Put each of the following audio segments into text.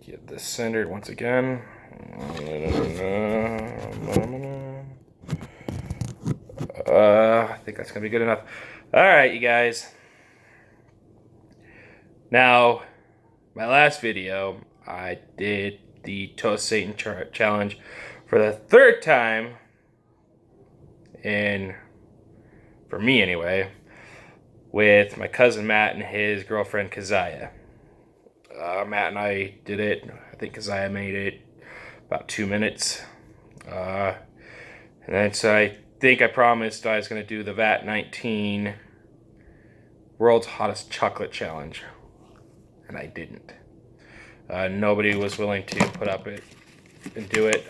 Get this centered once again. I think that's gonna be good enough. All right, you guys. Now, my last video, I did the Toast Satan challenge for the third time, and for me anyway, with my cousin Matt and his girlfriend Keziah. Matt and I did it. I think Keziah made it about 2 minutes. And then so I think I promised I was going to do the VAT 19 World's Hottest Chocolate Challenge. And I didn't. Nobody was willing to put up it and do it.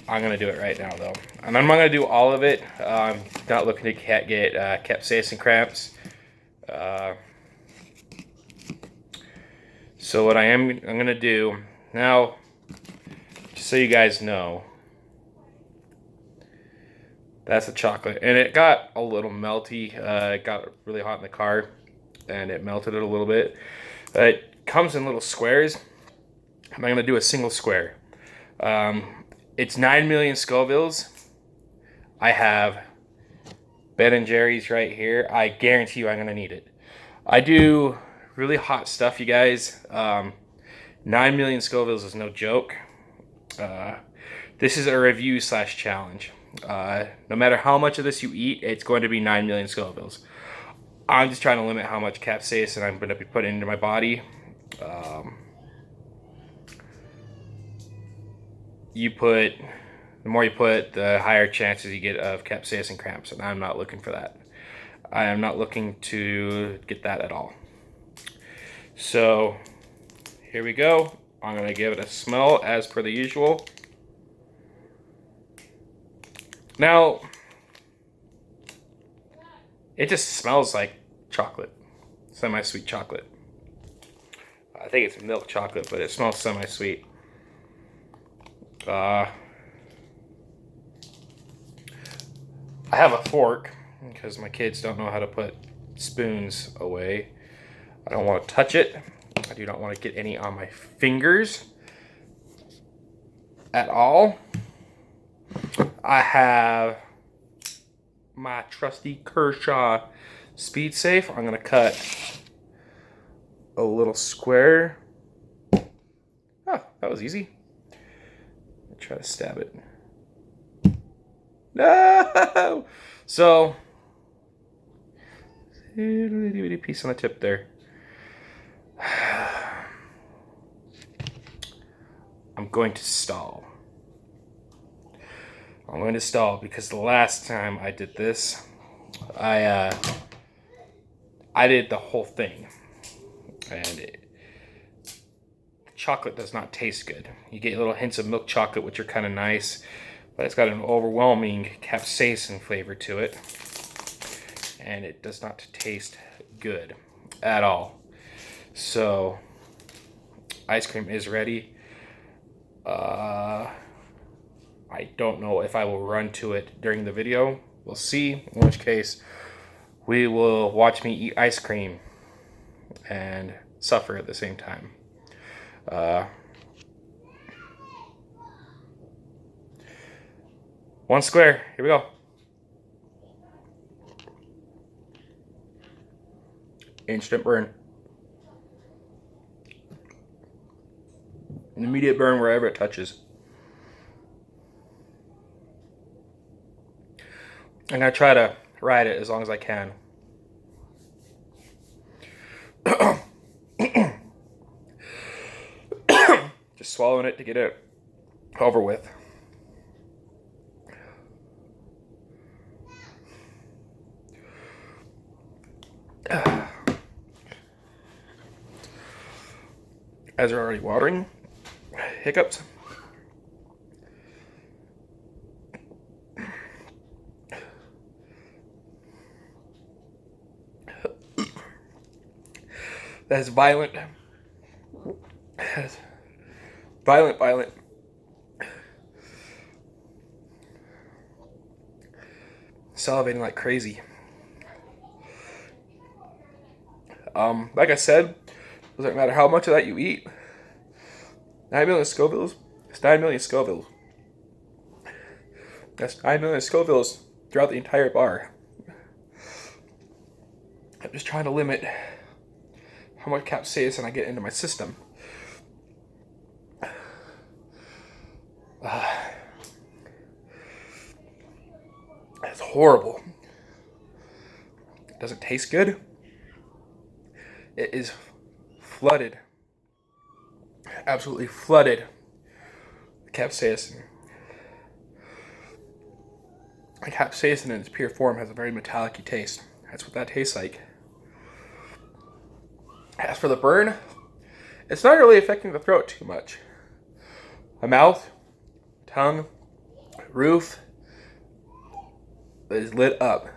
I'm going to do it right now, though. And I'm not going to do all of it. I'm not looking to get capsaicin cramps. So what I'm going to do now, just so you guys know, that's the chocolate. And it got a little melty. It got really hot in the car, and it melted it a little bit. It comes in little squares. I'm going to do a single square. It's 9 million scovilles. I have Ben & Jerry's right here. I guarantee you I'm going to need it. I do really hot stuff, you guys. 9 million scovilles is no joke. This is a review / challenge. No matter how much of this you eat, it's going to be 9 million scovilles. I'm just trying to limit how much capsaicin I'm going to be putting into my body. The more you put, the higher chances you get of capsaicin cramps, and I'm not looking for that. I am not looking to get that at all. So here we go. I'm going to give it a smell as per the usual. Now, it just smells like chocolate, semi-sweet chocolate. I think it's milk chocolate, but it smells semi-sweet. I have a fork because my kids don't know how to put spoons away. I don't want to touch it. I do not want to get any on my fingers at all. I have my trusty Kershaw Speed Safe. I'm going to cut a little square. Oh, that was easy. Try to stab it. No! So, little piece on the tip there. I'm going to stall. I'm going to stall because the last time I did this, I did the whole thing, and chocolate does not taste good. You get little hints of milk chocolate, which are kind of nice, but it's got an overwhelming capsaicin flavor to it, and it does not taste good at all. So, ice cream is ready. I don't know if I will run to it during the video. We'll see, in which case we will watch me eat ice cream and suffer at the same time. One square. Here we go. Instant burn. An immediate burn wherever it touches. I'm going to try to ride it as long as I can. Just swallowing it to get it over with. As they're already watering. Hiccups. That's violent. Violent. Salivating like crazy. Like I said, Doesn't matter how much of that you eat. 9 million scovilles. It's 9 million scovilles. That's 9 million scovilles throughout the entire bar. I'm just trying to limit how much capsaicin I get into my system. It's horrible. It doesn't taste good. It is flooded. Absolutely flooded with capsaicin. Capsaicin in its pure form has a very metallic taste. That's what that tastes like. As for the burn, it's not really affecting the throat too much. My mouth, tongue, roof is lit up.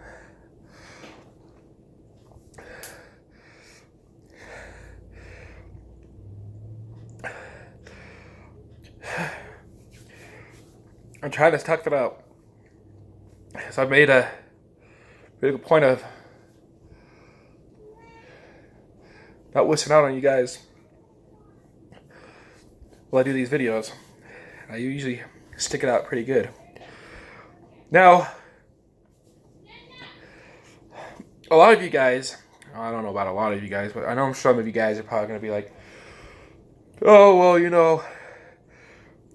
I'm trying to tough it out. So I made a point of not whistling out on you guys while I do these videos. I usually stick it out pretty good. Now, a lot of you guys, I don't know about a lot of you guys, but I know some of you guys are probably going to be like, oh, well, you know,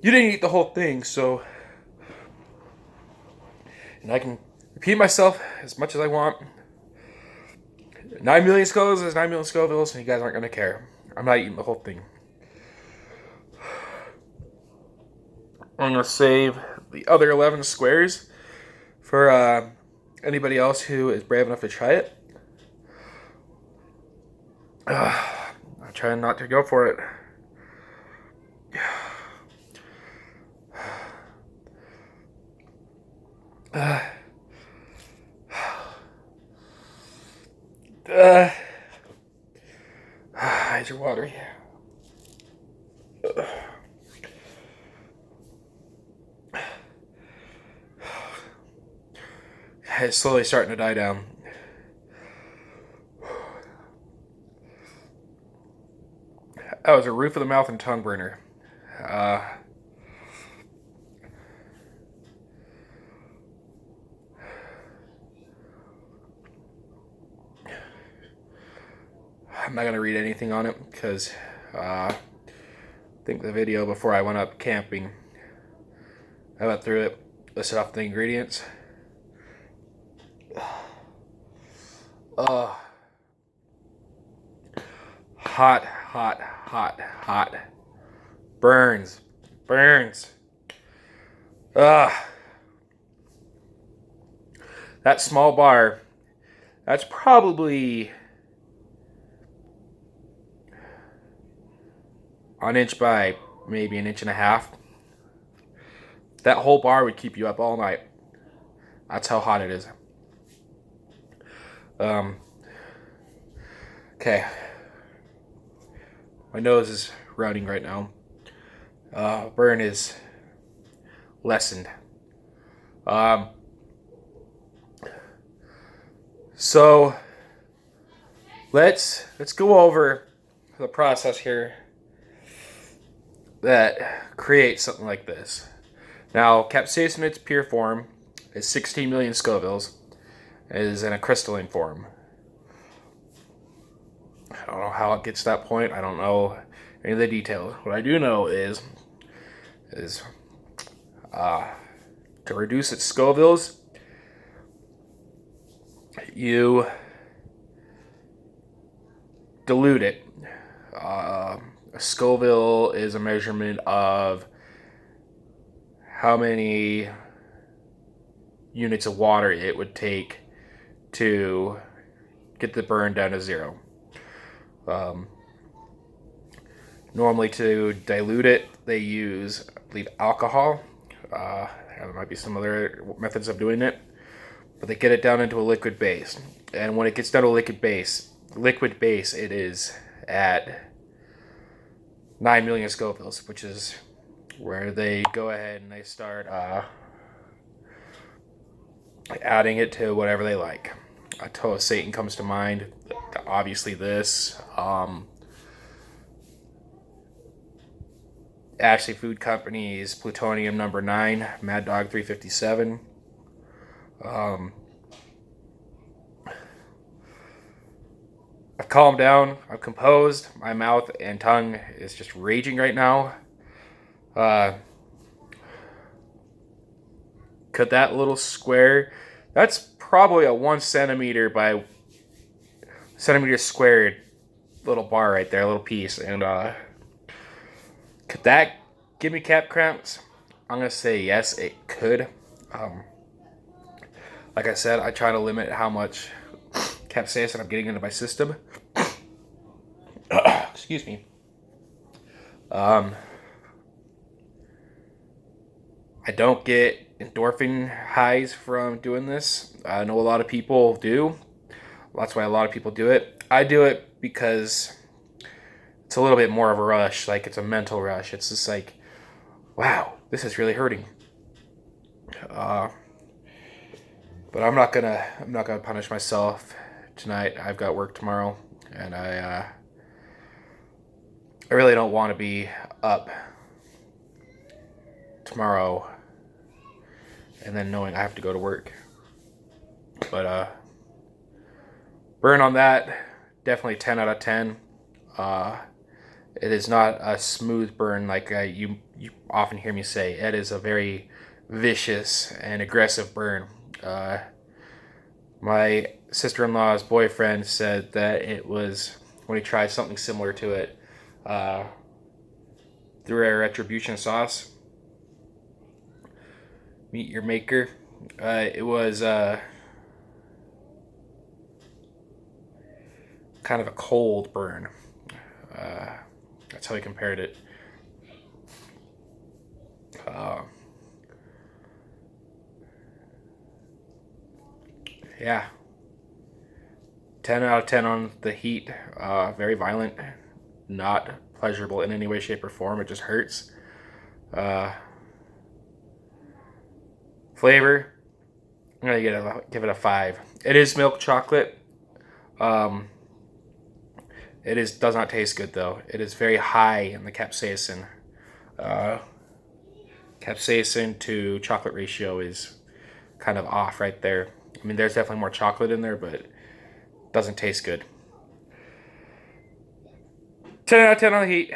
you didn't eat the whole thing, so... And I can repeat myself as much as I want. 9 million Scovilles is 9 million Scovilles, and you guys aren't going to care. I'm not eating the whole thing. I'm going to save the other 11 squares for anybody else who is brave enough to try it. I'm trying not to go for it. How's your water here? It's slowly starting to die down. That was a roof of the mouth and tongue burner. I'm not going to read anything on it because I think the video before I went up camping, I went through it, listed off the ingredients. Hot, hot, hot, hot. Burns. Burns. That small bar, that's probably an inch by maybe an inch and a half. That whole bar would keep you up all night. That's how hot it is. Okay. My nose is running right now. Burn is lessened. So let's go over the process here that creates something like this. Now, capsaicin in its pure form is 16 million Scovilles. It is in a crystalline form. I don't know how it gets to that point. I don't know any of the details. What I do know is to reduce its Scovilles, you dilute it. A Scoville is a measurement of how many units of water it would take to get the burn down to 0. Normally to dilute it, they use, I believe, alcohol. There might be some other methods of doing it, but they get it down into a liquid base. And when it gets down to a liquid base, it is at 9 million Scovilles, which is where they go ahead and they start adding it to whatever they like. A toe of Satan comes to mind. Obviously this. Ashley Food Company's plutonium number 9, Mad Dog 357. I've calmed down. I'm composed. My mouth and tongue is just raging right now. Cut that little square. That's probably a 1 centimeter by centimeter squared little bar right there, a little piece. And could that give me cap cramps? I'm gonna say yes, it could. Like I said, I try to limit how much capsaicin I'm getting into my system. Excuse me. I don't get endorphin highs from doing this. I know a lot of people do. That's why a lot of people do it. I do it because it's a little bit more of a rush. Like, it's a mental rush. It's just like, wow, this is really hurting. But I'm not gonna punish myself tonight. I've got work tomorrow, and I really don't want to be up tomorrow and then knowing I have to go to work. But burn on that, definitely 10 out of 10. It is not a smooth burn like you often hear me say. It is a very vicious and aggressive burn. My sister-in-law's boyfriend said that it was, when he tried something similar to it, through a retribution sauce, meet your maker, it was kind of a cold burn. That's how he compared it. Yeah, 10 out of 10 on the heat. Very violent, not pleasurable in any way, shape, or form. It just hurts. Flavor, I'm gonna give it a 5. It is milk chocolate. It does not taste good though. It is very high in the capsaicin. Capsaicin to chocolate ratio is kind of off right there. I mean, there's definitely more chocolate in there, but it doesn't taste good. 10 out of 10 on the heat.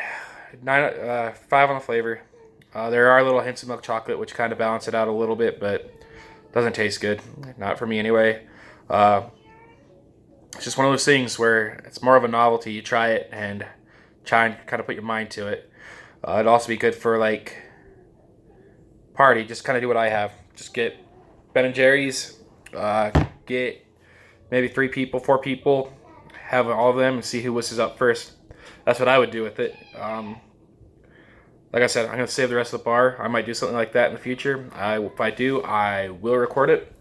5 on the flavor. There are little hints of milk chocolate, which kind of balance it out a little bit, but doesn't taste good. Not for me anyway. It's just one of those things where it's more of a novelty. You try it and try and kind of put your mind to it. It'd also be good for, like, party. Just kind of do what I have. Just get Ben and Jerry's. Get maybe 3 people, 4 people. Have all of them and see who whistles up first. That's what I would do with it. Like I said, I'm going to save the rest of the bar. I might do something like that in the future. If I do, I will record it.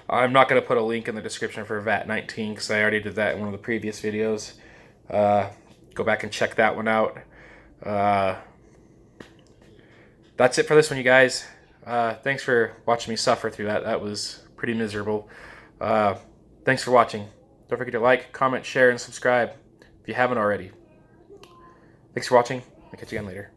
I'm not going to put a link in the description for VAT 19 because I already did that in one of the previous videos. Go back and check that one out. That's it for this one, you guys. Thanks for watching me suffer through that. That was pretty miserable. Thanks for watching. Don't forget to like, comment, share, and subscribe if you haven't already. Thanks for watching. I'll catch you again later.